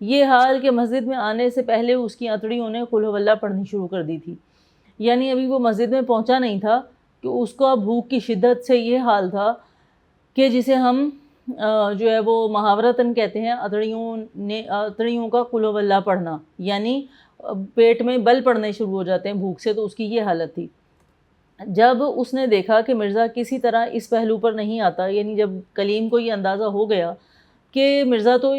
یہ حال کہ مسجد میں آنے سے پہلے اس کی انتڑیوں نے قل ہو اللہ پڑھنی شروع کر دی تھی. یعنی ابھی وہ مسجد میں پہنچا نہیں تھا کہ اس کا بھوک کی شدت سے یہ حال تھا کہ جسے ہم جو ہے وہ محاورتاً کہتے ہیں انتڑیوں کا قل ہو اللہ پڑھنا، یعنی پیٹ میں بل پڑنے شروع ہو جاتے ہیں بھوک سے. تو اس کی یہ حالت تھی. جب اس نے دیکھا کہ مرزا کسی طرح اس پہلو پر نہیں آتا، یعنی جب کلیم کو یہ اندازہ ہو گیا کہ مرزا تو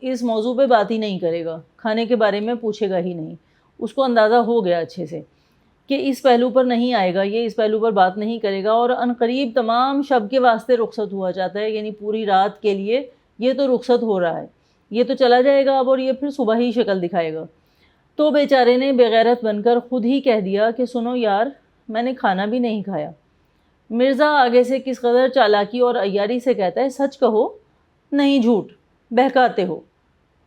اس موضوع پہ بات ہی نہیں کرے گا، کھانے کے بارے میں پوچھے گا ہی نہیں، اس کو اندازہ ہو گیا اچھے سے کہ اس پہلو پر نہیں آئے گا، یہ اس پہلو پر بات نہیں کرے گا، اور عنقریب تمام شب کے واسطے رخصت ہوا جاتا ہے، یعنی پوری رات کے لیے یہ تو رخصت ہو رہا ہے، یہ تو چلا جائے گا اب، اور یہ پھر صبح ہی شکل دکھائے گا. تو بیچارے نے بغیرت بن کر خود ہی کہہ دیا کہ سنو یار، میں نے کھانا بھی نہیں کھایا. مرزا آگے سے کس قدر چالاکی اور عیاری سے کہتا ہے سچ کہو، نہیں جھوٹ، بہکاتے ہو.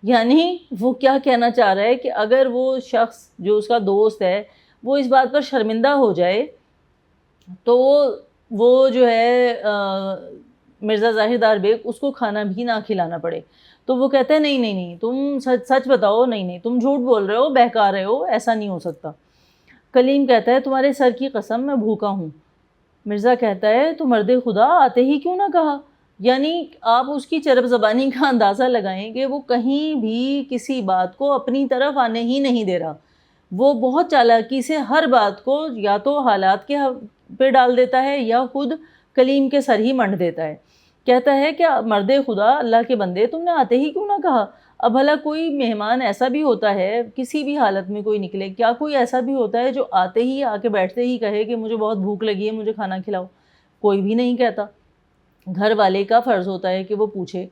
یعنی وہ کیا کہنا چاہ رہا ہے کہ اگر وہ شخص جو اس کا دوست ہے وہ اس بات پر شرمندہ ہو جائے تو وہ جو ہے مرزا ظاہر دار بیگ اس کو کھانا بھی نہ کھلانا پڑے. تو وہ کہتا ہے نہیں نہیں نہیں، تم سچ بتاؤ، نہیں نہیں تم جھوٹ بول رہے ہو، بہکا رہے ہو، ایسا نہیں ہو سکتا. کلیم کہتا ہے تمہارے سر کی قسم میں بھوکا ہوں. مرزا کہتا ہے تو مرد خدا آتے ہی کیوں نہ کہا. یعنی آپ اس کی چرب زبانی کا اندازہ لگائیں کہ وہ کہیں بھی کسی بات کو اپنی طرف آنے ہی نہیں دے رہا. وہ بہت چالاکی سے ہر بات کو یا تو حالات کے پہ ڈال دیتا ہے یا خود کلیم کے سر ہی منڈ دیتا ہے. کہتا ہے کہ مرد خدا، اللہ کے بندے، تم نے آتے ہی کیوں نہ کہا. اب بھلا کوئی مہمان ایسا بھی ہوتا ہے، کسی بھی حالت میں کوئی نکلے، کیا کوئی ایسا بھی ہوتا ہے جو آتے ہی آ کے بیٹھتے ہی کہے کہ مجھے بہت بھوک لگی ہے، مجھے کھانا کھلاؤ؟ کوئی بھی نہیں کہتا. گھر والے کا فرض ہوتا ہے کہ وہ پوچھے.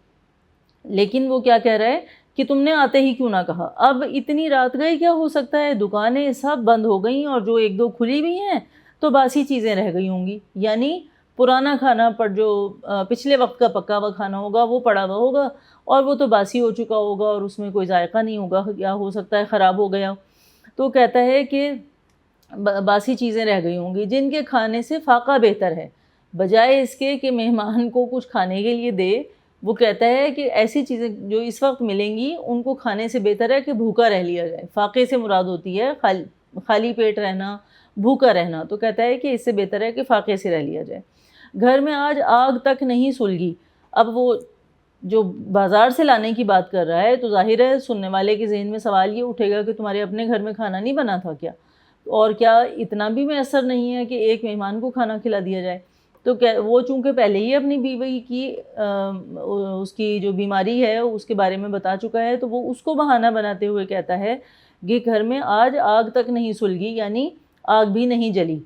لیکن وہ کیا کہہ رہا ہے کہ تم نے آتے ہی کیوں نہ کہا. اب اتنی رات گئی، کیا ہو سکتا ہے دکانیں سب بند ہو گئیں، اور جو ایک دو کھلی بھی ہیں تو باسی چیزیں رہ گئی ہوں گی. یعنی پرانا کھانا پر جو پچھلے وقت کا پکا ہوا کھانا ہوگا وہ پڑا ہوا ہوگا، اور وہ تو باسی ہو چکا ہوگا اور اس میں کوئی ذائقہ نہیں ہوگا، یا ہو سکتا ہے خراب ہو گیا. تو کہتا ہے کہ باسی چیزیں رہ گئی ہوں گی جن کے کھانے سے فاقہ بہتر ہے. بجائے اس کے کہ مہمان کو کچھ کھانے کے لیے دے، وہ کہتا ہے کہ ایسی چیزیں جو اس وقت ملیں گی ان کو کھانے سے بہتر ہے کہ بھوکا رہ لیا جائے. فاقے سے مراد ہوتی ہے خالی پیٹ رہنا، بھوکا رہنا. تو کہتا ہے کہ اس سے بہتر ہے کہ فاقے سے رہ لیا جائے. گھر میں آج آگ تک نہیں سلگی. اب وہ جو بازار سے لانے کی بات کر رہا ہے تو ظاہر ہے سننے والے کے ذہن میں سوال یہ اٹھے گا کہ تمہارے اپنے گھر میں کھانا نہیں بنا تھا کیا؟ اور کیا اتنا بھی میسر نہیں ہے کہ ایک مہمان کو کھانا کھلا دیا جائے؟ تو وہ چونکہ پہلے ہی اپنی بیوی کی اس کی جو بیماری ہے اس کے بارے میں بتا چکا ہے، تو وہ اس کو بہانہ بناتے ہوئے کہتا ہے کہ گھر میں آج آگ تک نہیں سلگی، یعنی آگ بھی نہیں جلی.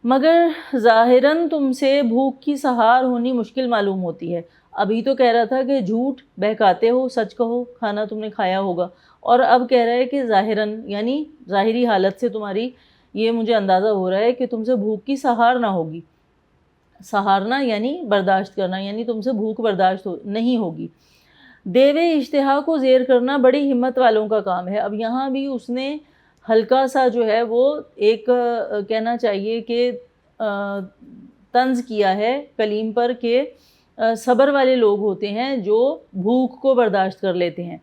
مگر ظاہراً تم سے بھوک کی سہار ہونی مشکل معلوم ہوتی ہے. ابھی تو کہہ رہا تھا کہ جھوٹ، بہکاتے ہو، سچ کہو، کھانا تم نے کھایا ہوگا، اور اب کہہ رہا ہے کہ ظاہراً یعنی ظاہری حالت سے تمہاری یہ مجھے اندازہ ہو رہا ہے کہ تم سے بھوک کی سہار نہ ہوگی. سہارنا یعنی برداشت کرنا، یعنی تم سے بھوک برداشت نہیں ہوگی. دیوے اشتہا کو زیر کرنا بڑی ہمت والوں کا کام ہے. اب یہاں بھی اس نے ہلکا سا جو ہے وہ ایک کہنا چاہیے کہ طنز کیا ہے کلیم پر کہ صبر والے لوگ ہوتے ہیں جو بھوک کو برداشت کر لیتے ہیں.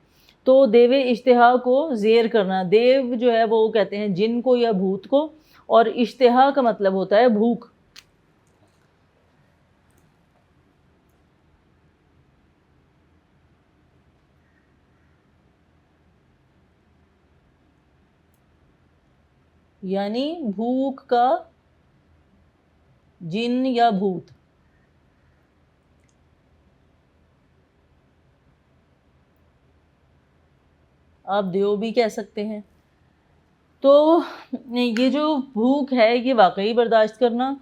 تو دیوے اشتہا کو زیر کرنا، دیو جو ہے وہ کہتے ہیں جن کو یا بھوت کو، اور اشتہا کا مطلب ہوتا ہے بھوک. یعنی بھوک کا جن یا بھوت. آپ دیو بھی کہہ سکتے ہیں. تو یہ جو بھوک ہے یہ واقعی برداشت کرنا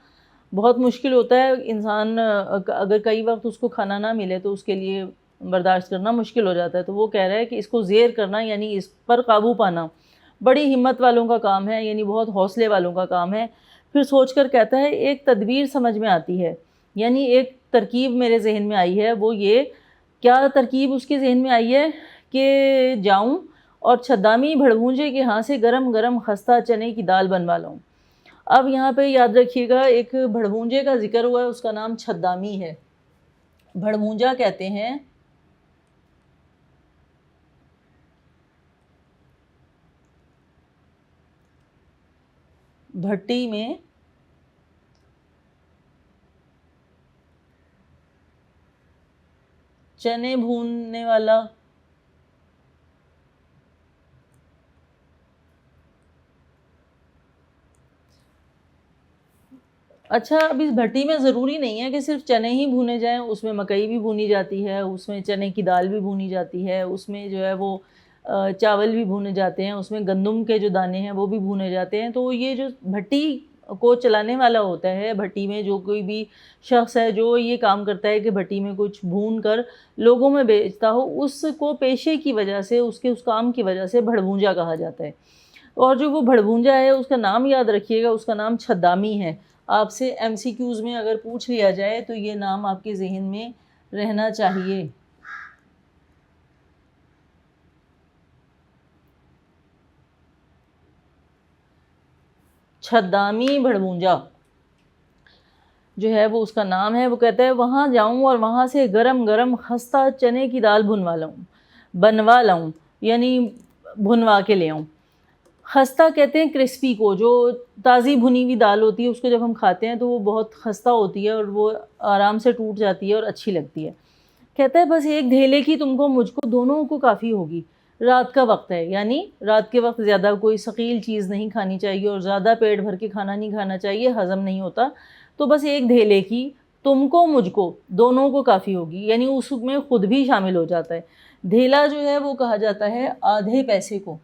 بہت مشکل ہوتا ہے. انسان اگر کئی وقت اس کو کھانا نہ ملے تو اس کے لیے برداشت کرنا مشکل ہو جاتا ہے. تو وہ کہہ رہا ہے کہ اس کو زیر کرنا یعنی اس پر قابو پانا بڑی ہمت والوں کا کام ہے، یعنی بہت حوصلے والوں کا کام ہے. پھر سوچ کر کہتا ہے ایک تدبیر سمجھ میں آتی ہے، یعنی ایک ترکیب میرے ذہن میں آئی ہے. وہ یہ کیا ترکیب اس کے ذہن میں آئی ہے کہ جاؤں اور چھدامی بھڑبھونجے کے ہاں سے گرم گرم خستہ چنے کی دال بنوا لاؤں. اب یہاں پہ یاد رکھیے گا ایک بھڑبھونجے کا ذکر ہوا ہے، اس کا نام چھدامی ہے. بھڑبھونجا کہتے ہیں بھٹی میں چنے بھوننے والا اچھا، اب اس بھٹی میں ضروری نہیں ہے کہ صرف چنے ہی بھونے جائیں، اس میں مکئی بھی بھونی جاتی ہے، اس میں چنے کی دال بھی بھونی جاتی ہے، اس میں جو ہے وہ چاول بھی بھونے جاتے ہیں، اس میں گندم کے جو دانے ہیں وہ بھی بھونے جاتے ہیں۔ تو یہ جو بھٹی کو چلانے والا ہوتا ہے، بھٹی میں جو کوئی بھی شخص ہے جو یہ کام کرتا ہے کہ بھٹی میں کچھ بھون کر لوگوں میں بیچتا ہو، اس کو پیشے کی وجہ سے، اس کے اس کام کی وجہ سے بھڑبھونجا کہا جاتا ہے۔ اور جو وہ بھڑبھونجا ہے اس کا نام یاد رکھیے گا، اس کا نام چھدامی ہے۔ آپ سے ایم سی کیوز میں اگر پوچھ لیا جائے تو یہ نام آپ کے ذہن میں رہنا چاہیے۔ چھدامی بھڑبھونجا جو ہے وہ اس کا نام ہے۔ وہ کہتا ہے وہاں جاؤں اور وہاں سے گرم گرم خستہ چنے کی دال بنوا لاؤں، یعنی بھنوا کے لے آؤں۔ خستہ کہتے ہیں کرسپی کو، جو تازی بھنی ہوئی دال ہوتی ہے اس کو جب ہم کھاتے ہیں تو وہ بہت خستہ ہوتی ہے اور وہ آرام سے ٹوٹ جاتی ہے اور اچھی لگتی ہے۔ کہتا ہے بس ایک دھیلے کی تم کو مجھ کو دونوں کو کافی ہوگی۔ رات کا وقت ہے، یعنی رات کے وقت زیادہ کوئی ثقیل چیز نہیں کھانی چاہیے اور زیادہ پیٹ بھر کے کھانا نہیں کھانا چاہیے، ہضم نہیں ہوتا۔ تو بس ایک دھیلے کی تم کو مجھ کو دونوں کو کافی ہوگی، یعنی اس میں خود بھی شامل ہو جاتا ہے۔ دھیلا جو ہے وہ کہا جاتا ہے آدھے پیسے کو۔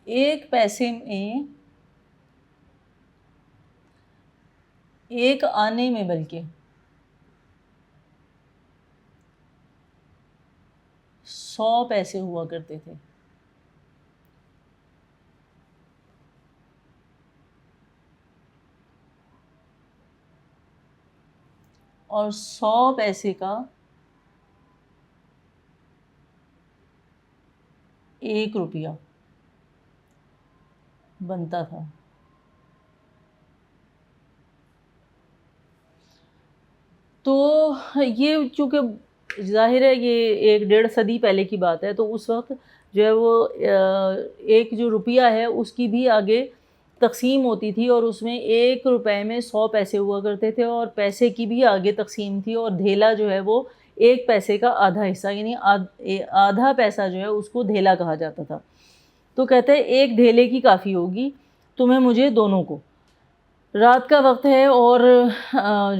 ایک پیسے میں، ایک آنے میں بلکہ 100 پیسے ہوا کرتے تھے۔ اور 100 پیسے کا 1 روپیہ بنتا تھا۔ تو یہ چونکہ ظاہر ہے یہ 1 ڈیڑھ صدی پہلے کی بات ہے، تو اس وقت جو ہے وہ ایک جو روپیہ ہے اس کی بھی آگے تقسیم ہوتی تھی، اور اس میں 1 روپے میں 100 پیسے ہوا کرتے تھے، اور پیسے کی بھی آگے تقسیم تھی، اور دھیلا جو ہے وہ 1 پیسے کا آدھا حصہ، یعنی آدھا پیسہ جو ہے اس کو دھیلا کہا جاتا تھا۔ تو کہتے ہیں ایک دھیلے کی کافی ہوگی تمہیں مجھے دونوں کو۔ رات کا وقت ہے اور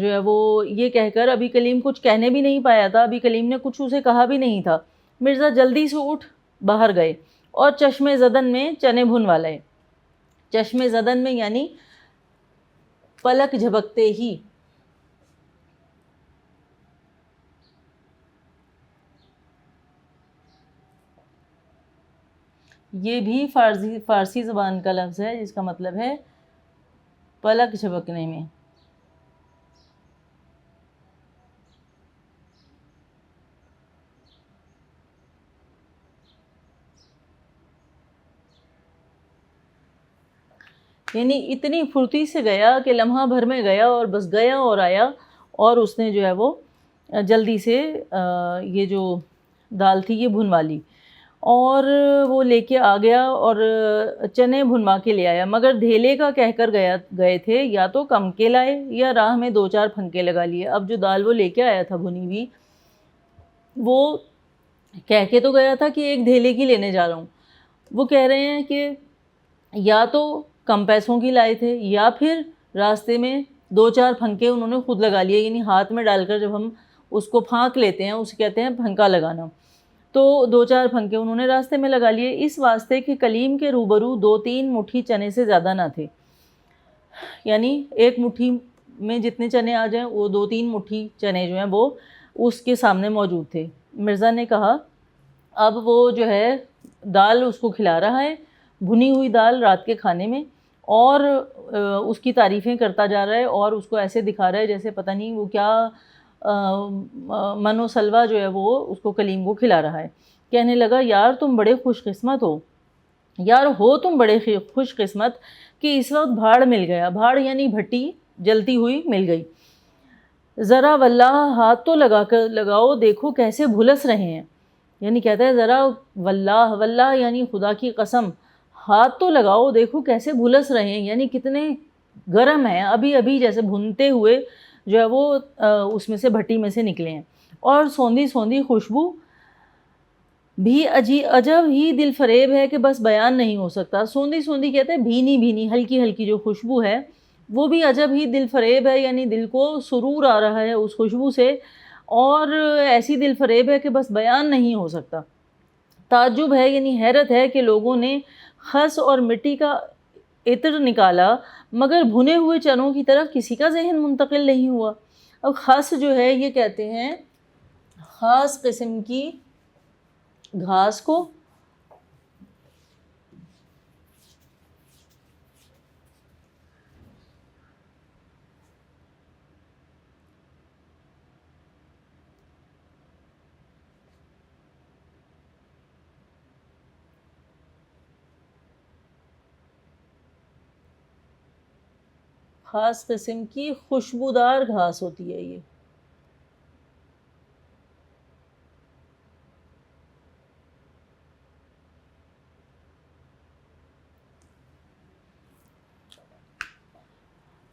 جو ہے وہ یہ کہہ کر ابھی کلیم کچھ کہنے بھی نہیں پایا تھا، ابھی کلیم نے کچھ اسے کہا بھی نہیں تھا، مرزا جلدی سے اٹھ باہر گئے اور چشم زدن میں چنے بھنوا لائے۔ چشم زدن میں یعنی پلک جھپکتے ہی۔ یہ بھی فارسی زبان کا لفظ ہے جس کا مطلب ہے پلک جھپکنے میں۔ یعنی اتنی پھرتی سے گیا کہ لمحہ بھر میں گیا اور بس گیا اور آیا، اور اس نے جو ہے وہ جلدی سے یہ جو دال تھی یہ بھنوا لی، اور وہ لے کے آ گیا اور چنے بھنوا کے لے آیا، مگر دھیلے کا کہہ کر گئے تھے یا تو کم کے لائے یا راہ میں 2 4 پھنکے لگا لیے۔ اب جو دال وہ لے کے آیا تھا بھنی ہوئی، وہ کہہ کے تو گیا تھا کہ ایک دھیلے کی لینے جا رہا ہوں، وہ کہہ رہے ہیں کہ یا تو کم پیسوں کی لائے تھے یا پھر راستے میں 2 4 پھنکے انہوں نے خود لگا لیے، یعنی ہاتھ میں ڈال کر جب ہم اس کو پھانک لیتے ہیں اسے کہتے ہیں پھنکا لگانا، تو 2 4 پھنکے انہوں نے راستے میں لگا لیے، اس واسطے کہ کلیم کے روبرو 2 3 مٹھی چنے سے زیادہ نہ تھے، یعنی ایک مٹھی میں جتنے چنے آ جائیں وہ 2 3 مٹھی چنے جو ہیں وہ اس کے سامنے موجود تھے۔ مرزا نے کہا اب وہ جو ہے دال اس کو کھلا رہا ہے، بھنی ہوئی دال رات کے کھانے میں، اور اس کی تعریفیں کرتا جا رہا ہے اور اس کو ایسے دکھا رہا ہے جیسے پتہ نہیں وہ کیا من و سلوہ جو ہے وہ اس کو کلیم کو کھلا رہا ہے۔ کہنے لگا یار تم بڑے خوش قسمت ہو، یار ہو تم بڑے خوش قسمت کہ اس وقت بھاڑ مل گیا، بھاڑ یعنی بھٹی جلتی ہوئی مل گئی، ذرا واللہ ہاتھ تو لگاؤ دیکھو کیسے بھلس رہے ہیں، یعنی کہتا ہے ذرا واللہ، واللہ یعنی خدا کی قسم، ہاتھ تو لگاؤ دیکھو کیسے بھلس رہے ہیں، یعنی کتنے گرم ہیں، ابھی ابھی جیسے بھنتے ہوئے جو ہے وہ اس میں سے بھٹی میں سے نکلے ہیں، اور سوندھی سوندھی خوشبو بھی عجب ہی دل فریب ہے کہ بس بیان نہیں ہو سکتا۔ سوندھی سوندھی کہتے ہیں بھینی بھینی ہلکی ہلکی جو خوشبو ہے وہ بھی عجب ہی دل فریب ہے، یعنی دل کو سرور آ رہا ہے اس خوشبو سے، اور ایسی دل فریب ہے کہ بس بیان نہیں ہو سکتا۔ تعجب ہے یعنی حیرت ہے کہ لوگوں نے خس اور مٹی کا عطر نکالا مگر بھنے ہوئے چنوں کی طرف کسی کا ذہن منتقل نہیں ہوا۔ اب خس جو ہے یہ کہتے ہیں خاص قسم کی گھاس کو، خاص قسم کی خوشبودار گھاس ہوتی ہے یہ۔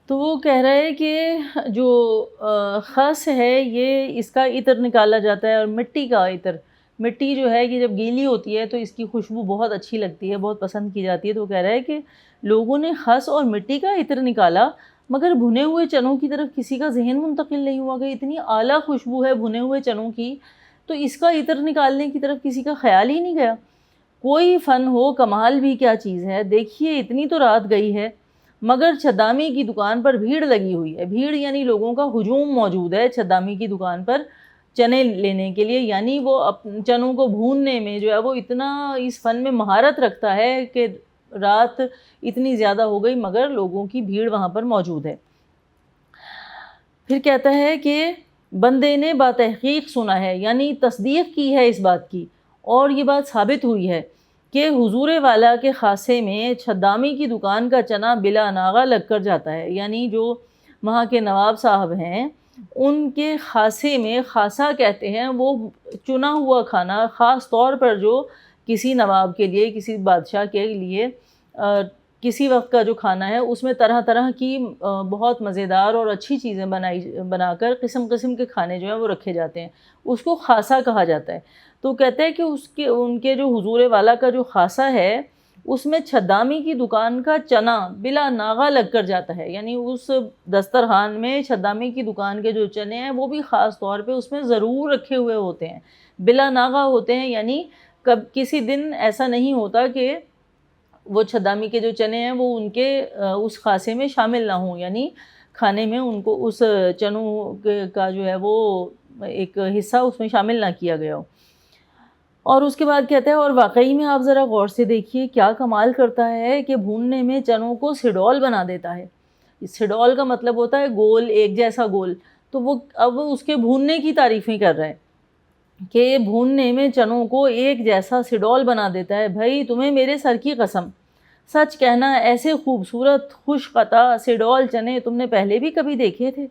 تو وہ کہہ رہا ہے کہ جو خس ہے یہ اس کا عطر نکالا جاتا ہے، اور مٹی کا عطر، مٹی جو ہے یہ جب گیلی ہوتی ہے تو اس کی خوشبو بہت اچھی لگتی ہے، بہت پسند کی جاتی ہے۔ تو وہ کہہ رہا ہے کہ لوگوں نے خس اور مٹی کا عطر نکالا مگر بھنے ہوئے چنوں کی طرف کسی کا ذہن منتقل نہیں ہوا، کہ اتنی اعلیٰ خوشبو ہے بھنے ہوئے چنوں کی تو اس کا عطر نکالنے کی طرف کسی کا خیال ہی نہیں گیا۔ کوئی فن ہو کمال بھی کیا چیز ہے، دیکھیے اتنی تو رات گئی ہے مگر چھدامی کی دکان پر بھیڑ لگی ہوئی ہے۔ بھیڑ یعنی لوگوں کا ہجوم موجود ہے چھدامی کی دکان پر چنے لینے کے لیے، یعنی وہ چنوں کو بھوننے میں جو ہے وہ اتنا اس فن میں مہارت رکھتا ہے کہ رات اتنی زیادہ ہو گئی مگر لوگوں کی بھیڑ وہاں پر موجود ہے۔ پھر کہتا ہے کہ بندے نے باتحقیق سنا ہے، یعنی تصدیق کی ہے اس بات کی، اور یہ بات ثابت ہوئی ہے کہ حضور والا کے خاصے میں چھدامی کی دکان کا چنا بلا ناغہ لگ کر جاتا ہے، یعنی جو وہاں کے نواب صاحب ہیں ان کے خاصے میں، خاصہ کہتے ہیں وہ چنا ہوا کھانا، خاص طور پر جو کسی نواب کے لیے، کسی بادشاہ کے لیے کسی وقت کا جو کھانا ہے اس میں طرح طرح کی بہت مزیدار اور اچھی چیزیں بنا کر قسم قسم کے کھانے جو ہیں وہ رکھے جاتے ہیں، اس کو خاصہ کہا جاتا ہے۔ تو کہتے ہیں کہ ان کے جو حضور والا کا جو خاصہ ہے اس میں چھدامی کی دکان کا چنا بلا ناغہ لگ کر جاتا ہے، یعنی اس دسترخوان میں چھدامی کی دکان کے جو چنے ہیں وہ بھی خاص طور پہ اس میں ضرور رکھے ہوئے ہوتے ہیں، بلا ناغہ ہوتے ہیں، یعنی کسی دن ایسا نہیں ہوتا کہ وہ چھدامی کے جو چنے ہیں وہ ان کے اس خاصے میں شامل نہ ہوں، یعنی کھانے میں ان کو اس چنوں کا جو ہے وہ ایک حصہ اس میں شامل نہ کیا گیا ہو۔ اور اس کے بعد کہتا ہے اور واقعی میں آپ ذرا غور سے دیکھیے کیا کمال کرتا ہے کہ بھوننے میں چنوں کو سڈول بنا دیتا ہے۔ سڈول کا مطلب ہوتا ہے گول، ایک جیسا گول، تو وہ اب اس کے بھوننے کی تعریفیں کر رہا ہے کہ بھوننے میں چنوں کو ایک جیسا سڈول بنا دیتا ہے۔ بھائی تمہیں میرے سر کی قسم، سچ کہنا ایسے خوبصورت خوش قطع سڈول چنے تم نے پہلے بھی کبھی دیکھے تھے؟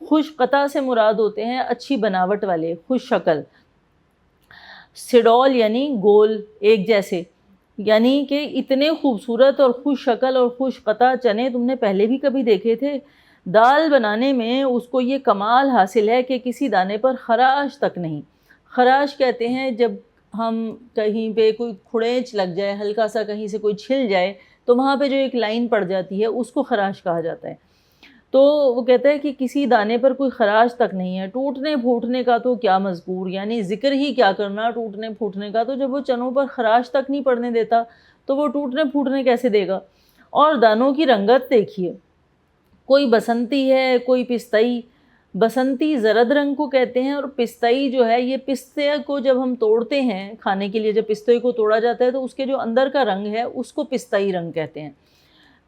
خوش قطع سے مراد ہوتے ہیں اچھی بناوٹ والے، خوش شکل۔ سڈول یعنی گول، ایک جیسے، یعنی کہ اتنے خوبصورت اور خوش شکل اور خوش قطع چنے تم نے پہلے بھی کبھی دیکھے تھے؟ دال بنانے میں اس کو یہ کمال حاصل ہے کہ کسی دانے پر خراش تک نہیں۔ خراش کہتے ہیں جب ہم کہیں پہ کوئی کھڑینچ لگ جائے، ہلکا سا کہیں سے کوئی چھل جائے تو وہاں پہ جو ایک لائن پڑ جاتی ہے اس کو خراش کہا جاتا ہے۔ تو وہ کہتا ہے کہ کسی دانے پر کوئی خراش تک نہیں ہے۔ ٹوٹنے پھوٹنے کا تو کیا مذکور، یعنی ذکر ہی کیا کرنا ٹوٹنے پھوٹنے کا، تو جب وہ چنوں پر خراش تک نہیں پڑنے دیتا تو وہ ٹوٹنے پھوٹنے کیسے دے گا۔ اور دانوں کی رنگت دیکھیے، کوئی بسنتی ہے کوئی پستئی۔ بسنتی زرد رنگ کو کہتے ہیں، اور پستئی جو ہے یہ پستے کو جب ہم توڑتے ہیں کھانے کے لیے، جب پستے کو توڑا جاتا ہے تو اس کے جو اندر کا رنگ ہے اس کو پستئی رنگ کہتے ہیں۔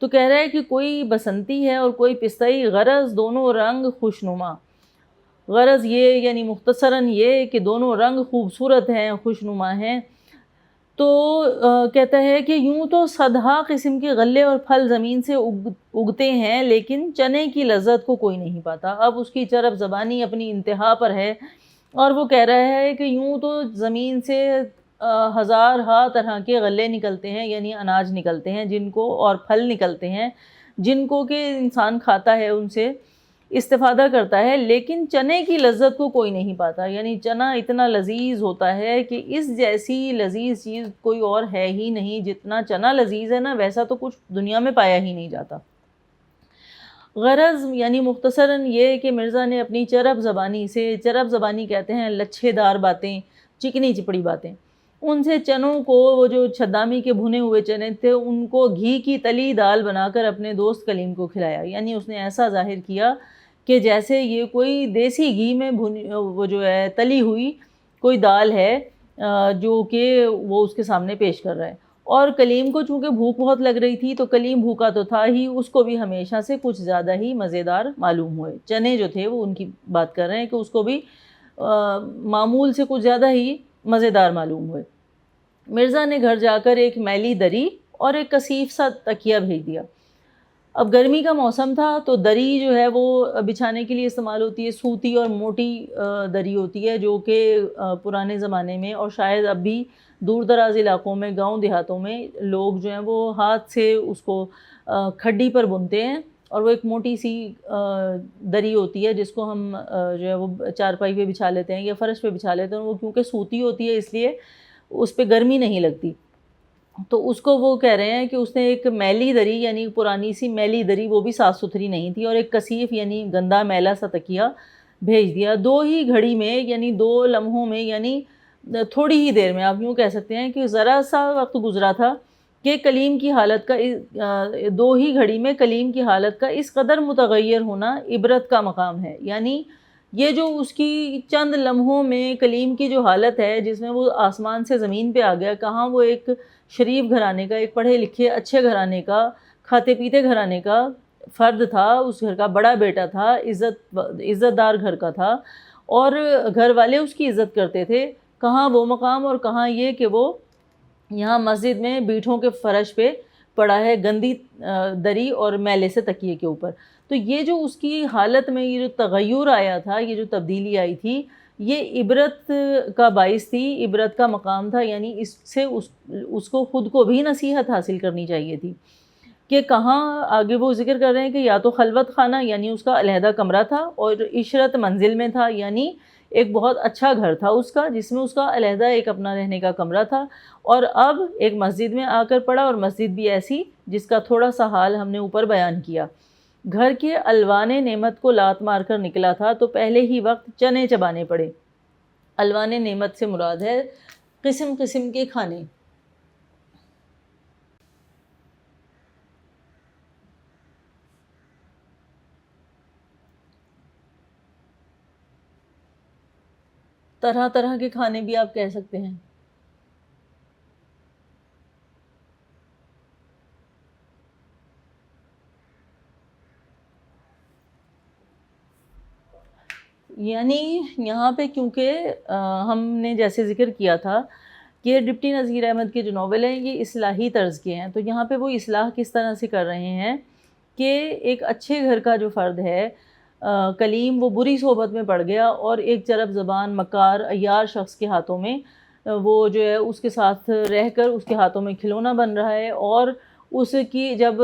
تو کہہ رہا ہے کہ کوئی بسنتی ہے اور کوئی پستئی، غرض دونوں رنگ خوشنما۔ غرض یہ یعنی مختصراً یہ کہ دونوں رنگ خوبصورت ہیں، خوشنما ہیں۔ تو کہتا ہے کہ یوں تو صدہا قسم کے غلے اور پھل زمین سے اگتے ہیں، لیکن چنے کی لذت کو کوئی نہیں پاتا۔ اب اس کی چرب زبانی اپنی انتہا پر ہے، اور وہ کہہ رہا ہے کہ یوں تو زمین سے ہزار ہا طرح کے غلے نکلتے ہیں، یعنی اناج نکلتے ہیں جن کو، اور پھل نکلتے ہیں جن کو کہ انسان کھاتا ہے، ان سے استفادہ کرتا ہے، لیکن چنے کی لذت کو کوئی نہیں پاتا۔ یعنی چنا اتنا لذیذ ہوتا ہے کہ اس جیسی لذیذ چیز کوئی اور ہے ہی نہیں، جتنا چنا لذیذ ہے نا ویسا تو کچھ دنیا میں پایا ہی نہیں جاتا۔ غرض یعنی مختصراً یہ کہ مرزا نے اپنی چرب زبانی سے، چرب زبانی کہتے ہیں لچھے دار باتیں، چکنی چپڑی باتیں، ان سے چنوں کو، وہ جو چھدامی کے بھنے ہوئے چنے تھے، ان کو گھی کی تلی دال بنا کر اپنے دوست کلیم کو کھلایا۔ یعنی اس نے ایسا ظاہر کیا کہ جیسے یہ کوئی دیسی گھی میں وہ جو ہے تلی ہوئی کوئی دال ہے جو کہ وہ اس کے سامنے پیش کر رہا ہے۔ اور کلیم کو چونکہ بھوک بہت لگ رہی تھی، تو کلیم بھوکا تو تھا ہی، اس کو بھی ہمیشہ سے کچھ زیادہ ہی مزیدار معلوم ہوئے۔ چنے جو تھے وہ ان کی بات کر رہے ہیں کہ اس کو بھی معمول سے کچھ زیادہ ہی مزیدار معلوم ہوئے۔ مرزا نے گھر جا کر ایک میلی دری اور ایک کثیف سا تکیہ بھیج دیا۔ اب گرمی کا موسم تھا، تو دری جو ہے وہ بچھانے کے لیے استعمال ہوتی ہے، سوتی اور موٹی دری ہوتی ہے، جو کہ پرانے زمانے میں اور شاید اب بھی دور دراز علاقوں میں، گاؤں دیہاتوں میں لوگ جو ہیں وہ ہاتھ سے اس کو کھڈی پر بنتے ہیں، اور وہ ایک موٹی سی دری ہوتی ہے جس کو ہم جو ہے وہ چارپائی پہ بچھا لیتے ہیں یا فرش پہ بچھا لیتے ہیں، وہ کیونکہ سوتی ہوتی ہے اس لیے اس پہ گرمی نہیں لگتی۔ تو اس کو وہ کہہ رہے ہیں کہ اس نے ایک میلی دری، یعنی پرانی سی میلی دری، وہ بھی صاف ستھری نہیں تھی، اور ایک کثیف یعنی گندا میلا سا تکیہ بھیج دیا۔ دو ہی گھڑی میں، یعنی 2 لمحوں میں، یعنی تھوڑی ہی دیر میں، آپ یوں کہہ سکتے ہیں کہ ذرا سا وقت گزرا تھا کہ کلیم کی حالت کا 2 ہی گھڑی میں کلیم کی حالت کا اس قدر متغیر ہونا عبرت کا مقام ہے۔ یعنی یہ جو اس کی چند لمحوں میں کلیم کی جو حالت ہے، جس میں وہ آسمان سے زمین پہ آ گیا، کہاں وہ ایک شریف گھرانے کا، ایک پڑھے لکھے اچھے گھرانے کا، کھاتے پیتے گھرانے کا فرد تھا، اس گھر کا بڑا بیٹا تھا، عزت دار گھر کا تھا، اور گھر والے اس کی عزت کرتے تھے، کہاں وہ مقام اور کہاں یہ کہ وہ یہاں مسجد میں بیٹھوں کے فرش پہ پڑا ہے، گندی دری اور میلے سے تکیے کے اوپر۔ تو یہ جو اس کی حالت میں یہ جو تغیر آیا تھا، یہ جو تبدیلی آئی تھی، یہ عبرت کا باعث تھی، عبرت کا مقام تھا۔ یعنی اس سے اس کو خود کو بھی نصیحت حاصل کرنی چاہیے تھی کہ کہاں، آگے وہ ذکر کر رہے ہیں کہ یا تو خلوت خانہ، یعنی اس کا علیحدہ کمرہ تھا، اور عشرت منزل میں تھا، یعنی ایک بہت اچھا گھر تھا اس کا، جس میں اس کا علیحدہ ایک اپنا رہنے کا کمرہ تھا، اور اب ایک مسجد میں آ کر پڑا، اور مسجد بھی ایسی جس کا تھوڑا سا حال ہم نے اوپر بیان کیا۔ گھر کے الوان نعمت کو لات مار کر نکلا تھا، تو پہلے ہی وقت چنے چبانے پڑے۔ الوان نعمت سے مراد ہے قسم قسم کے کھانے۔ طرح طرح کے کھانے بھی آپ کہہ سکتے ہیں۔ یعنی یہاں پہ کیونکہ ہم نے جیسے ذکر کیا تھا کہ ڈپٹی نذیر احمد کے جو ناول ہیں یہ اصلاحی طرز کے ہیں، تو یہاں پہ وہ اصلاح کس طرح سے کر رہے ہیں کہ ایک اچھے گھر کا جو فرد ہے، کلیم، وہ بری صحبت میں پڑ گیا، اور ایک چرب زبان، مکار، عیار شخص کے ہاتھوں میں وہ جو ہے اس کے ساتھ رہ کر اس کے ہاتھوں میں کھلونا بن رہا ہے۔ اور اس کی جب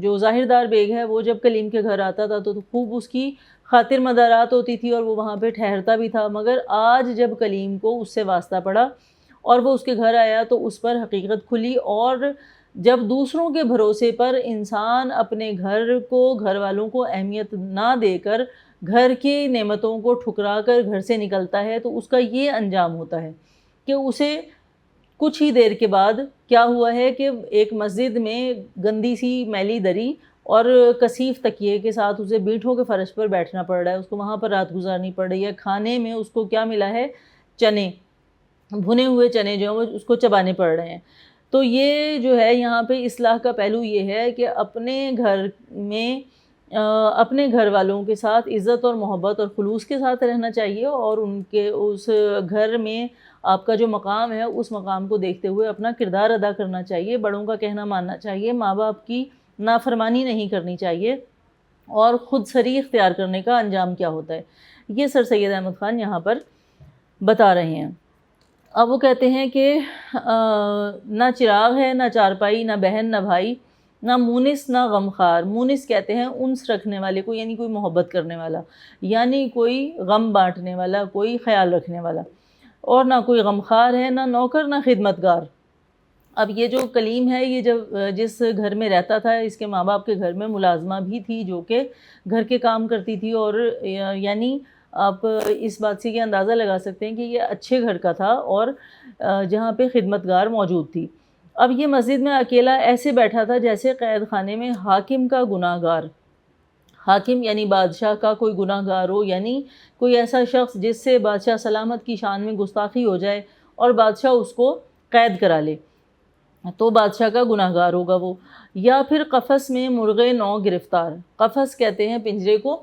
جو ظاہردار بیگ ہے وہ جب کلیم کے گھر آتا تھا تو خوب اس کی خاطر مدارات ہوتی تھی، اور وہ وہاں پہ ٹھہرتا بھی تھا، مگر آج جب کلیم کو اس سے واسطہ پڑا اور وہ اس کے گھر آیا تو اس پر حقیقت کھلی، اور جب دوسروں کے بھروسے پر انسان اپنے گھر کو، گھر والوں کو اہمیت نہ دے کر گھر کی نعمتوں کو ٹھکرا کر گھر سے نکلتا ہے، تو اس کا یہ انجام ہوتا ہے کہ اسے کچھ ہی دیر کے بعد کیا ہوا ہے کہ ایک مسجد میں گندی سی میلی دری اور کثیف تکیے کے ساتھ اسے بیٹھوں کے فرش پر بیٹھنا پڑ رہا ہے، اس کو وہاں پر رات گزارنی پڑ رہی ہے۔ کھانے میں اس کو کیا ملا ہے؟ چنے، بھنے ہوئے چنے جو ہیں وہ اس کو چبانے پڑ رہے ہیں۔ تو یہ جو ہے یہاں پہ اصلاح کا پہلو یہ ہے کہ اپنے گھر میں اپنے گھر والوں کے ساتھ عزت اور محبت اور خلوص کے ساتھ رہنا چاہیے، اور ان کے اس گھر میں آپ کا جو مقام ہے اس مقام کو دیکھتے ہوئے اپنا کردار ادا کرنا چاہیے، بڑوں کا کہنا ماننا چاہیے، ماں باپ کی نافرمانی نہیں کرنی چاہیے، اور خود سری اختیار کرنے کا انجام کیا ہوتا ہے، یہ سر سید احمد خان یہاں پر بتا رہے ہیں۔ اب وہ کہتے ہیں کہ نہ چراغ ہے، نہ چارپائی، نہ بہن، نہ بھائی، نہ مونس، نہ غمخوار۔ مونس کہتے ہیں انس رکھنے والے کو، یعنی کوئی محبت کرنے والا، یعنی کوئی غم بانٹنے والا، کوئی خیال رکھنے والا، اور نہ کوئی غمخوار ہے، نہ نوکر، نہ خدمتگار۔ اب یہ جو کلیم ہے، یہ جب جس گھر میں رہتا تھا، اس کے ماں باپ کے گھر میں ملازمہ بھی تھی جو کہ گھر کے کام کرتی تھی، اور یعنی آپ اس بات سے یہ اندازہ لگا سکتے ہیں کہ یہ اچھے گھر کا تھا، اور جہاں پہ خدمتگار موجود تھی۔ اب یہ مسجد میں اکیلا ایسے بیٹھا تھا جیسے قید خانے میں حاکم کا گناہ گار، حاکم یعنی بادشاہ کا کوئی گناہ گار ہو، یعنی کوئی ایسا شخص جس سے بادشاہ سلامت کی شان میں گستاخی ہو جائے اور بادشاہ اس کو قید کرا لے، تو بادشاہ کا گناہ گار ہوگا وہ۔ یا پھر قفس میں مرغے نو گرفتار، قفس کہتے ہیں پنجرے کو،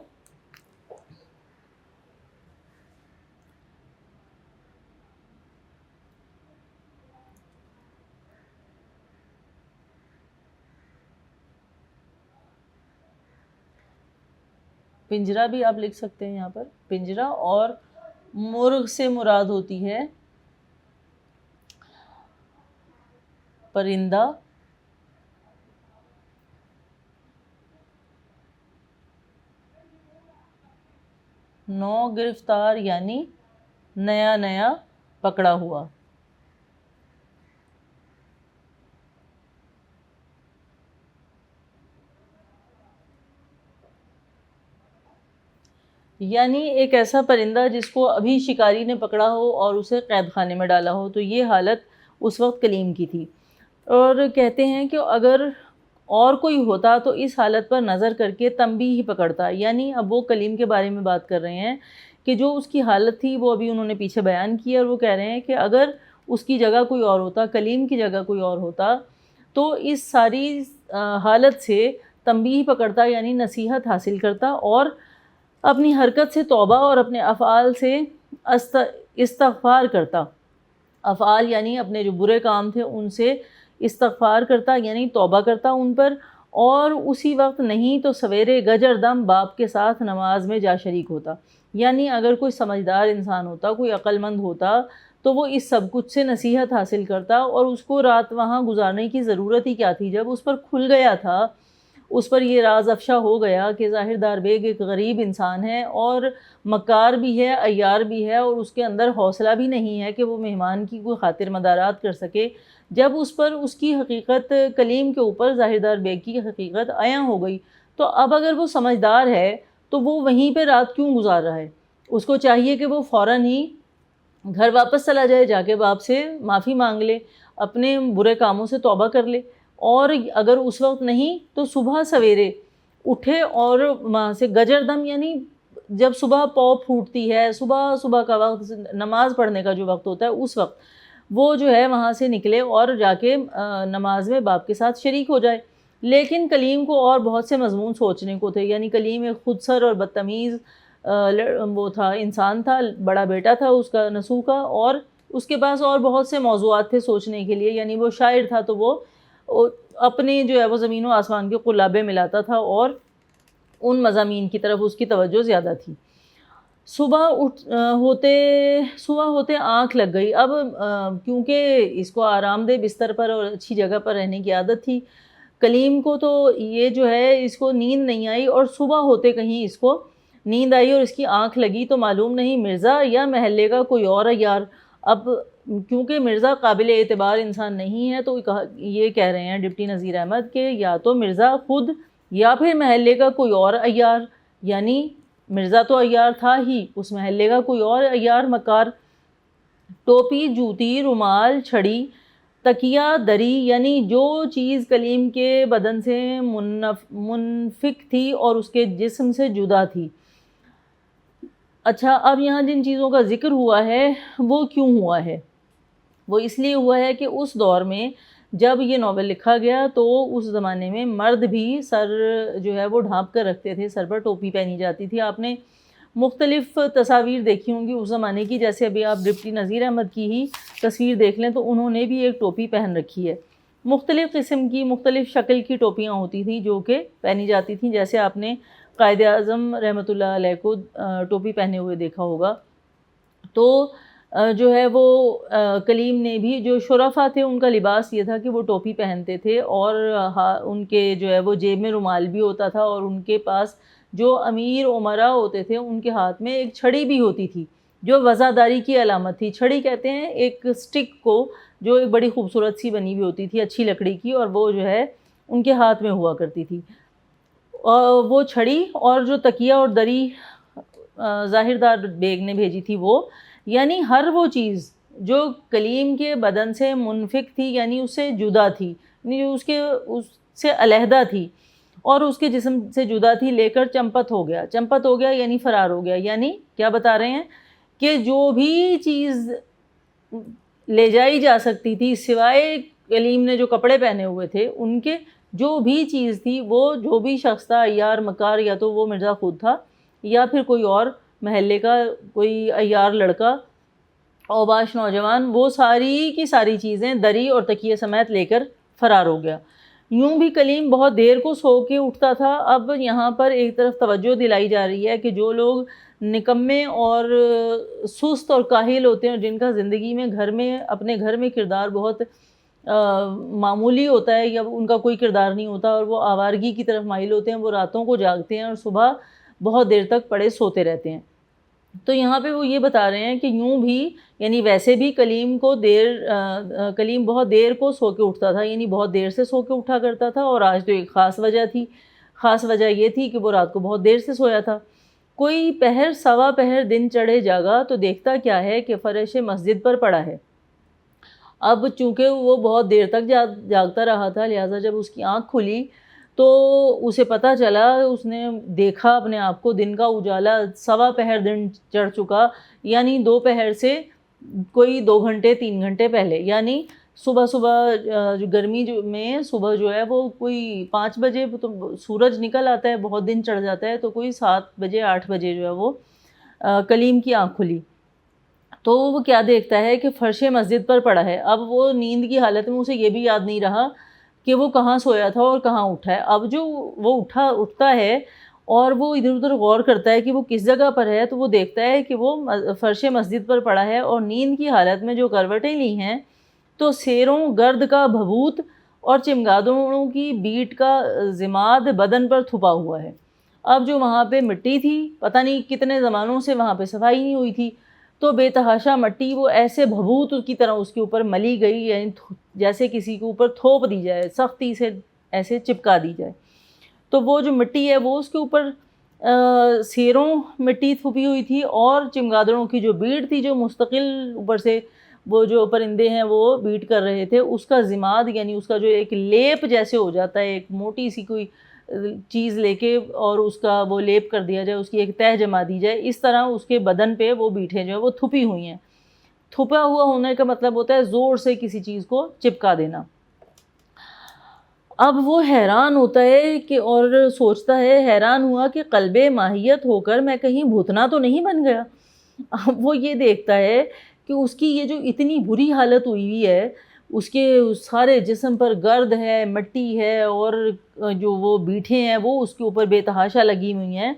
پنجرا بھی آپ لکھ سکتے ہیں یہاں پر، پنجرا، اور مرغ سے مراد ہوتی ہے پرندہ، نو گرفتار یعنی نیا نیا پکڑا ہوا۔ یعنی ایک ایسا پرندہ جس کو ابھی شکاری نے پکڑا ہو اور اسے قید خانے میں ڈالا ہو، تو یہ حالت اس وقت کلیم کی تھی۔ اور کہتے ہیں کہ اگر اور کوئی ہوتا تو اس حالت پر نظر کر کے تنبیہ ہی پکڑتا، یعنی اب وہ کلیم کے بارے میں بات کر رہے ہیں کہ جو اس کی حالت تھی وہ ابھی انہوں نے پیچھے بیان کی، اور وہ کہہ رہے ہیں کہ اگر اس کی جگہ کوئی اور ہوتا، کلیم کی جگہ کوئی اور ہوتا، تو اس ساری حالت سے تنبیہ پکڑتا، یعنی نصیحت حاصل کرتا، اور اپنی حرکت سے توبہ اور اپنے افعال سے استغفار کرتا۔ افعال یعنی اپنے جو برے کام تھے ان سے استغفار کرتا، یعنی توبہ کرتا ان پر، اور اسی وقت نہیں تو سویرے گجر دم باپ کے ساتھ نماز میں جا شریک ہوتا۔ یعنی اگر کوئی سمجھدار انسان ہوتا، کوئی عقل مند ہوتا، تو وہ اس سب کچھ سے نصیحت حاصل کرتا، اور اس کو رات وہاں گزارنے کی ضرورت ہی کیا تھی، جب اس پر کھل گیا تھا، اس پر یہ راز افشا ہو گیا کہ ظاہر دار بیگ ایک غریب انسان ہے، اور مکار بھی ہے، عیار بھی ہے، اور اس کے اندر حوصلہ بھی نہیں ہے کہ وہ مہمان کی کوئی خاطر مدارات کر سکے۔ جب اس پر اس کی حقیقت، کلیم کے اوپر ظاہر دار بیگ کی حقیقت عیاں ہو گئی، تو اب اگر وہ سمجھدار ہے تو وہ وہیں پہ رات کیوں گزار رہا ہے؟ اس کو چاہیے کہ وہ فوراً ہی گھر واپس چلا جائے، جا کے باپ سے معافی مانگ لے، اپنے برے کاموں سے توبہ کر لے، اور اگر اس وقت نہیں تو صبح سویرے اٹھے، اور وہاں سے گجر دم یعنی جب صبح پاؤ پھوٹتی ہے، صبح صبح کا وقت، نماز پڑھنے کا جو وقت ہوتا ہے، اس وقت وہ جو ہے وہاں سے نکلے اور جا کے نماز میں باپ کے ساتھ شریک ہو جائے۔ لیکن کلیم کو اور بہت سے مضمون سوچنے کو تھے، یعنی کلیم ایک خود سر اور بدتمیز وہ تھا، انسان تھا، بڑا بیٹا تھا اس کا، نسو کا، اور اس کے پاس اور بہت سے موضوعات تھے سوچنے کے لیے، یعنی وہ شاعر تھا، تو وہ اپنے جو ہے وہ زمین و آسمان کے قلابے ملاتا تھا، اور ان مضامین کی طرف اس کی توجہ زیادہ تھی۔ صبح ہوتے آنکھ لگ گئی۔ اب کیونکہ اس کو آرام دہ بستر پر اور اچھی جگہ پر رہنے کی عادت تھی، کلیم کو تو یہ جو ہے اس کو نیند نہیں آئی، اور صبح ہوتے کہیں اس کو نیند آئی اور اس کی آنکھ لگی، تو معلوم نہیں مرزا یا محلے کا کوئی اور عیار۔ اب کیونکہ مرزا قابل اعتبار انسان نہیں ہے، تو یہ کہہ رہے ہیں ڈپٹی نذیر احمد کہ یا تو مرزا خود یا پھر محلے کا کوئی اور عیار، یعنی مرزا تو عیار تھا ہی، اس محلے کا کوئی اور عیار مکار۔ ٹوپی، جوتی، رومال، چھڑی، تکیہ، دری، یعنی جو چیز کلیم کے بدن سے منفک تھی اور اس کے جسم سے جدا تھی۔ اچھا، اب یہاں جن چیزوں کا ذکر ہوا ہے وہ کیوں ہوا ہے؟ وہ اس لیے ہوا ہے کہ اس دور میں جب یہ ناول لکھا گیا تو اس زمانے میں مرد بھی سر جو ہے وہ ڈھانپ کر رکھتے تھے، سر پر ٹوپی پہنی جاتی تھی۔ آپ نے مختلف تصاویر دیکھی ہوں گی اس زمانے کی، جیسے ابھی آپ ڈپٹی نذیر احمد کی ہی تصویر دیکھ لیں تو انہوں نے بھی ایک ٹوپی پہن رکھی ہے۔ مختلف قسم کی مختلف شکل کی ٹوپیاں ہوتی تھیں جو کہ پہنی جاتی تھیں، جیسے آپ نے قائد اعظم رحمۃ اللہ علیہ کو ٹوپی پہنے ہوئے دیکھا ہوگا۔ تو جو ہے وہ کلیم نے بھی، جو شرفا تھے ان کا لباس یہ تھا کہ وہ ٹوپی پہنتے تھے، اور ان کے جو ہے وہ جیب میں رومال بھی ہوتا تھا، اور ان کے پاس جو امیر امراء ہوتے تھے ان کے ہاتھ میں ایک چھڑی بھی ہوتی تھی جو وزاداری کی علامت تھی۔ چھڑی کہتے ہیں ایک سٹک کو جو ایک بڑی خوبصورت سی بنی ہوئی ہوتی تھی اچھی لکڑی کی، اور وہ جو ہے ان کے ہاتھ میں ہوا کرتی تھی۔ اور وہ چھڑی اور جو تکیہ اور دری ظاہردار بیگ نے بھیجی تھی وہ، یعنی ہر وہ چیز جو کلیم کے بدن سے منفک تھی، یعنی اس سے جدا تھی، یعنی اس سے علیحدہ تھی اور اس کے جسم سے جدا تھی، لے کر چمپت ہو گیا۔ چمپت ہو گیا یعنی فرار ہو گیا۔ یعنی کیا بتا رہے ہیں کہ جو بھی چیز لے جائی جا سکتی تھی سوائے کلیم نے جو کپڑے پہنے ہوئے تھے ان کے، جو بھی چیز تھی، وہ جو بھی شخص تھا، عیار مکار، یا تو وہ مرزا خود تھا یا پھر کوئی اور محلے کا کوئی عیار لڑکا، اوباش نوجوان، وہ ساری کی ساری چیزیں دری اور تکیے سمیت لے کر فرار ہو گیا۔ یوں بھی کلیم بہت دیر کو سو کے اٹھتا تھا۔ اب یہاں پر ایک طرف توجہ دلائی جا رہی ہے کہ جو لوگ نکمے اور سست اور کاہل ہوتے ہیں، اور جن کا زندگی میں اپنے گھر میں کردار بہت معمولی ہوتا ہے یا ان کا کوئی کردار نہیں ہوتا اور وہ آوارگی کی طرف مائل ہوتے ہیں، وہ راتوں کو جاگتے ہیں اور صبح بہت دیر تک پڑے سوتے رہتے ہیں۔ تو یہاں پہ وہ یہ بتا رہے ہیں کہ یوں بھی، یعنی ویسے بھی کلیم بہت دیر کو سو کے اٹھتا تھا، یعنی بہت دیر سے سو کے اٹھا کرتا تھا، اور آج تو ایک خاص وجہ تھی۔ خاص وجہ یہ تھی کہ وہ رات کو بہت دیر سے سویا تھا۔ کوئی پہر سوا پہر دن چڑھے جاگا تو دیکھتا کیا ہے کہ فرش مسجد پر پڑا ہے۔ اب چونکہ وہ بہت دیر تک جاگتا رہا تھا، لہٰذا جب اس کی آنکھ کھلی تو اسے پتہ چلا، اس نے دیکھا اپنے آپ کو، دن کا اجالا، سوا پہر دن چڑھ چکا، یعنی دوپہر سے کوئی 2 گھنٹے 3 گھنٹے پہلے، یعنی صبح جو گرمی میں صبح جو ہے وہ کوئی 5 بجے تو سورج نکل آتا ہے، بہت دن چڑھ جاتا ہے، تو کوئی 7 بجے 8 بجے جو ہے وہ کلیم کی آنکھ کھلی تو وہ کیا دیکھتا ہے کہ فرش مسجد پر پڑا ہے۔ اب وہ نیند کی حالت میں اسے یہ بھی یاد نہیں رہا کہ وہ کہاں سویا تھا اور کہاں اٹھا ہے۔ اب جو وہ اٹھتا ہے اور وہ ادھر ادھر غور کرتا ہے کہ وہ کس جگہ پر ہے، تو وہ دیکھتا ہے کہ وہ فرش مسجد پر پڑا ہے، اور نیند کی حالت میں جو کروٹیں لی ہیں تو سیروں گرد کا بھبوت اور چمگادڑوں کی بیٹ کا زماد بدن پر تھپا ہوا ہے۔ اب جو وہاں پہ مٹی تھی، پتہ نہیں کتنے زمانوں سے وہاں پہ صفائی نہیں ہوئی تھی، تو بے تحاشا مٹی وہ ایسے بھبوت کی طرح اس کے اوپر ملی گئی، یعنی جیسے کسی کے اوپر تھوپ دی جائے، سختی سے ایسے چپکا دی جائے۔ تو وہ جو مٹی ہے وہ اس کے اوپر سیروں مٹی تھپی ہوئی تھی، اور چمگادڑوں کی جو بیٹ تھی جو مستقل اوپر سے وہ جو پرندے ہیں وہ بیٹ کر رہے تھے، اس کا زماد، یعنی اس کا جو ایک لیپ جیسے ہو جاتا ہے، ایک موٹی سی کوئی چیز لے کے اور اس کا وہ لیپ کر دیا جائے، اس کی ایک تہہ جما دی جائے، اس طرح اس کے بدن پہ وہ بیٹھیں جو ہے وہ تھپی ہوئی ہیں۔ تھپا ہوا ہونے کا مطلب ہوتا ہے زور سے کسی چیز کو چپکا دینا۔ اب وہ حیران ہوتا ہے کہ اور سوچتا ہے، حیران ہوا کہ قلب ماہیت ہو کر میں کہیں بھوتنا تو نہیں بن گیا۔ اب وہ یہ دیکھتا ہے کہ اس کی یہ جو اتنی بری حالت ہوئی ہے، اس کے سارے جسم پر گرد ہے، مٹی ہے، اور جو وہ بیٹھے ہیں وہ اس کے اوپر بے تحاشا لگی ہوئی ہیں۔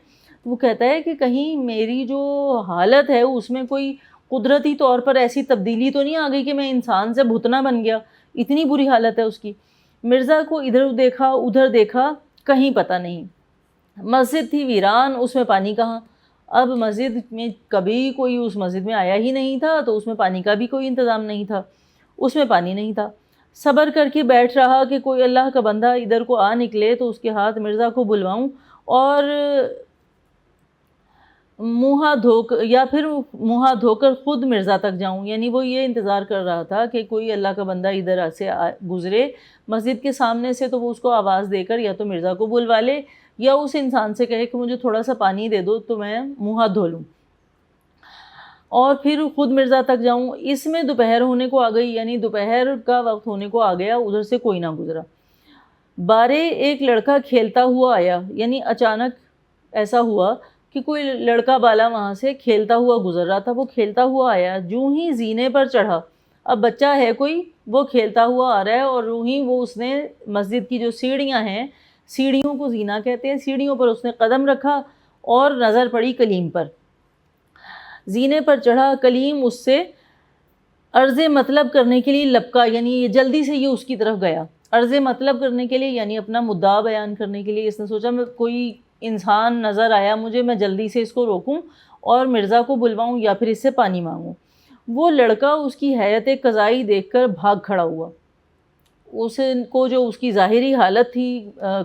وہ کہتا ہے کہ کہیں میری جو حالت ہے اس میں کوئی قدرتی طور پر ایسی تبدیلی تو نہیں آ گئی کہ میں انسان سے بھوتنا بن گیا، اتنی بری حالت ہے اس کی۔ مرزا کو ادھر دیکھا ادھر دیکھا، کہیں پتہ نہیں۔ مسجد تھی ویران، اس میں پانی کہاں؟ اب مسجد میں کبھی کوئی اس مسجد میں آیا ہی نہیں تھا، تو اس میں پانی کا بھی کوئی انتظام نہیں تھا، اس میں پانی نہیں تھا۔ صبر کر کے بیٹھ رہا کہ کوئی اللہ کا بندہ ادھر کو آ نکلے تو اس کے ہاتھ مرزا کو بلواؤں اور منہ دھو کر خود مرزا تک جاؤں۔ یعنی وہ یہ انتظار کر رہا تھا کہ کوئی اللہ کا بندہ ادھر سے گزرے مسجد کے سامنے سے، تو وہ اس کو آواز دے کر یا تو مرزا کو بلوا لے یا اس انسان سے کہے کہ مجھے تھوڑا سا پانی دے دو تو میں منہ ہاتھ دھو لوں۔ اور پھر خود مرزا تک جاؤں. اس میں دوپہر ہونے کو آ گئی، یعنی دوپہر کا وقت ہونے کو آ گیا، ادھر سے کوئی نہ گزرا. بارے ایک لڑکا کھیلتا ہوا آیا، یعنی اچانک ایسا ہوا کہ کوئی لڑکا بالا وہاں سے کھیلتا ہوا گزر رہا تھا. وہ کھیلتا ہوا آیا، جوں ہی زینے پر چڑھا. اب بچہ ہے کوئی، وہ کھیلتا ہوا آ رہا ہے، اور یوں ہی وہ اس نے مسجد کی جو سیڑھیاں ہیں، سیڑھیوں کو زینہ کہتے ہیں، سیڑھیوں پر اس نے قدم رکھا اور نظر پڑی کلیم پر. زینے پر چڑھا، کلیم اس سے عرض مطلب کرنے کے لیے لپکا، یعنی یہ جلدی سے یہ اس کی طرف گیا. عرض مطلب کرنے کے لیے یعنی اپنا مدعا بیان کرنے کے لیے. اس نے سوچا میں کوئی انسان نظر آیا مجھے، میں جلدی سے اس کو روکوں اور مرزا کو بلواؤں یا پھر اس سے پانی مانگوں. وہ لڑکا اس کی حیت قضائی دیکھ کر بھاگ کھڑا ہوا. اس کو جو اس کی ظاہری حالت تھی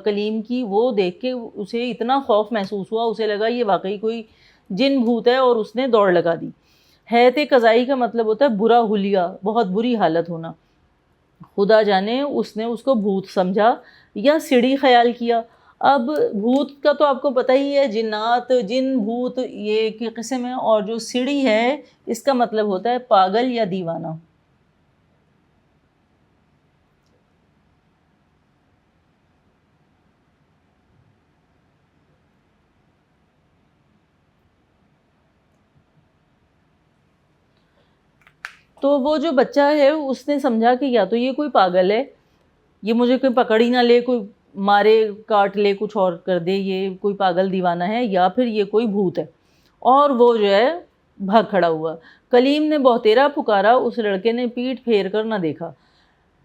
کلیم کی، وہ دیکھ کے اسے اتنا خوف محسوس ہوا، اسے لگا یہ واقعی کوئی جن بھوت ہے، اور اس نے دوڑ لگا دی. حیت قضائی کا مطلب ہوتا ہے برا حلیہ، بہت بری حالت ہونا. خدا جانے اس نے اس کو بھوت سمجھا یا سڑی خیال کیا. اب بھوت کا تو آپ کو پتہ ہی ہے، جنات، جن، بھوت یہ ایک قسم ہے، اور جو سڑی ہے اس کا مطلب ہوتا ہے پاگل یا دیوانہ. تو وہ جو بچہ ہے اس نے سمجھا کہ یا تو یہ کوئی پاگل ہے، یہ مجھے کوئی پکڑ ہی نہ لے، کوئی مارے کاٹ لے، کچھ اور کر دے، یہ کوئی پاگل دیوانہ ہے، یا پھر یہ کوئی بھوت ہے. اور وہ جو ہے بھاگ کھڑا ہوا. کلیم نے بہتیرا پکارا، اس لڑکے نے پیٹھ پھیر کر نہ دیکھا.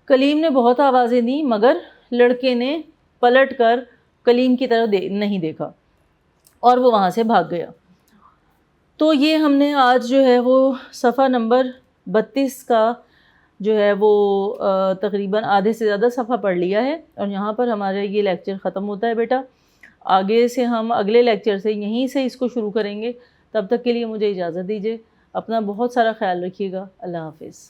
کلیم نے بہت آوازیں دیں مگر لڑکے نے پلٹ کر کلیم کی طرف نہیں دیکھا، اور وہ وہاں سے بھاگ گیا. تو یہ ہم نے آج جو ہے وہ صفحہ نمبر 32 کا جو ہے وہ تقریباً آدھے سے زیادہ صفحہ پڑھ لیا ہے، اور یہاں پر ہمارا یہ لیکچر ختم ہوتا ہے بیٹا. آگے سے ہم اگلے لیکچر سے یہیں سے اس کو شروع کریں گے. تب تک کے لیے مجھے اجازت دیجیے. اپنا بہت سارا خیال رکھیے گا. اللہ حافظ.